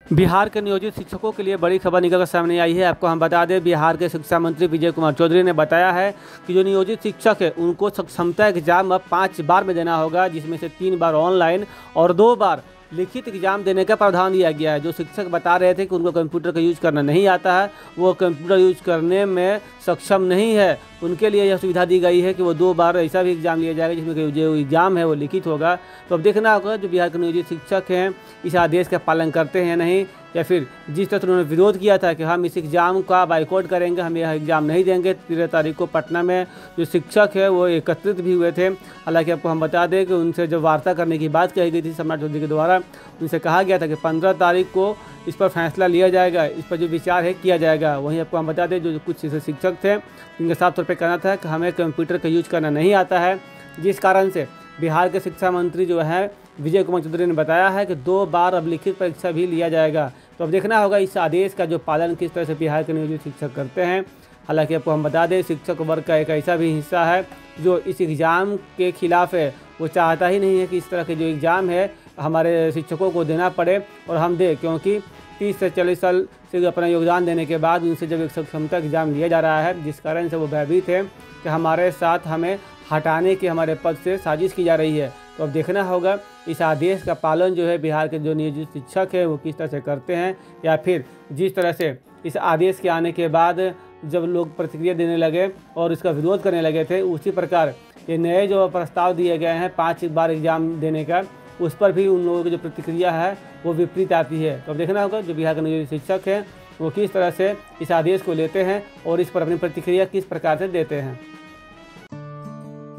बिहार के नियोजित शिक्षकों के लिए बड़ी खबर निकल कर सामने आई है। आपको हम बता दें, बिहार के शिक्षा मंत्री विजय कुमार चौधरी ने बताया है कि जो नियोजित शिक्षक है उनको क्षमता एग्जाम अब 5 बार में देना होगा, जिसमें से 3 बार ऑनलाइन और 2 बार लिखित एग्जाम देने का प्रावधान दिया गया है। जो शिक्षक बता रहे थे कि उनको कंप्यूटर का यूज करना नहीं आता है, वो कंप्यूटर यूज करने में सक्षम नहीं है, उनके लिए यह सुविधा दी गई है कि वो 2 बार ऐसा भी एग्ज़ाम लिया जाएगा जिसमें जो एग्ज़ाम है वो लिखित होगा। तो अब देखना होगा जो बिहार के नियोजित शिक्षक हैं इस आदेश का पालन करते हैं नहीं, या फिर जिस तरह उन्होंने विरोध किया था कि हम इस एग्ज़ाम का बाइकआउट करेंगे, हम यह एग्ज़ाम नहीं देंगे। 13 तारीख को पटना में जो शिक्षक है वो एकत्रित भी हुए थे। हालांकि आपको हम बता दें कि उनसे जब वार्ता करने की बात कही गई थी सम्राट चौधरी के द्वारा, उनसे कहा गया था कि 15 तारीख को इस पर फैसला लिया जाएगा, इस पर जो विचार है किया जाएगा। वहीं आपको हम बता दें जो कुछ शिक्षक थे उनके साफ तौर पर कहना था कि हमें कंप्यूटर का यूज करना नहीं आता है, जिस कारण से बिहार के शिक्षा मंत्री जो है विजय कुमार चौधरी ने बताया है कि 2 बार अब लिखित परीक्षा भी लिया जाएगा। तो अब देखना होगा इस आदेश का जो पालन किस तरह से बिहार के नियोजित शिक्षक करते हैं। हालांकि आपको हम बता दें, शिक्षक वर्ग का एक ऐसा भी हिस्सा है जो इस एग्ज़ाम के खिलाफ है, वो चाहता ही नहीं है कि इस तरह के जो एग्ज़ाम है हमारे शिक्षकों को देना पड़े और हम दें, क्योंकि 30 से 40 साल से अपना योगदान देने के बाद उनसे जब एक क्षमता एग्ज़ाम लिया जा रहा है, जिस कारण से वो भयभीत है कि हमारे साथ हमें हटाने की हमारे पद से साजिश की जा रही है। तो अब देखना होगा इस आदेश का पालन जो है बिहार के जो नियोजित शिक्षक है वो किस तरह से करते हैं, या फिर जिस तरह से इस आदेश के आने के बाद जब लोग प्रतिक्रिया देने लगे और इसका विरोध करने लगे थे, उसी प्रकार ये नए जो प्रस्ताव दिए गए हैं 5 बार एग्ज़ाम देने का, उस पर भी उन लोगों की जो प्रतिक्रिया है वो विपरीत आती है। तो अब देखना होगा जो बिहार के नियोजित शिक्षक हैं वो किस तरह से इस आदेश को लेते हैं और इस पर अपनी प्रतिक्रिया किस प्रकार से देते हैं।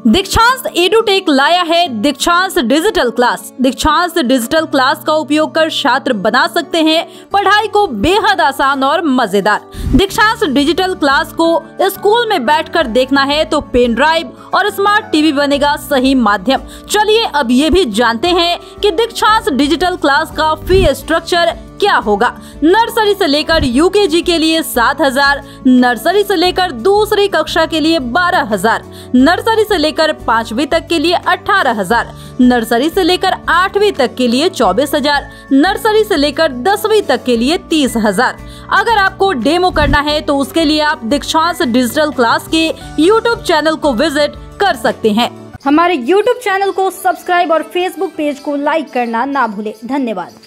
दीक्षांत एडुटेक लाया है दीक्षांत डिजिटल क्लास। दीक्षांत डिजिटल क्लास का उपयोग कर छात्र बना सकते हैं पढ़ाई को बेहद आसान और मजेदार। दीक्षांत डिजिटल क्लास को स्कूल में बैठकर देखना है तो पेन ड्राइव और स्मार्ट टीवी बनेगा सही माध्यम। चलिए अब ये भी जानते हैं कि दीक्षांत डिजिटल क्लास का फी स्ट्रक्चर क्या होगा। नर्सरी से लेकर यूकेजी के लिए 7,000, नर्सरी से लेकर दूसरी कक्षा के लिए 12,000, नर्सरी से लेकर 5वीं तक के लिए 18,000, नर्सरी से लेकर 8वीं तक के लिए 24,000, नर्सरी से लेकर 10वीं तक के लिए 30,000। अगर आपको डेमो करना है तो उसके लिए आप दीक्षांत डिजिटल क्लास के YouTube चैनल को विजिट कर सकते हैं। हमारे YouTube चैनल को सब्सक्राइब और Facebook पेज को लाइक करना ना भूले। धन्यवाद।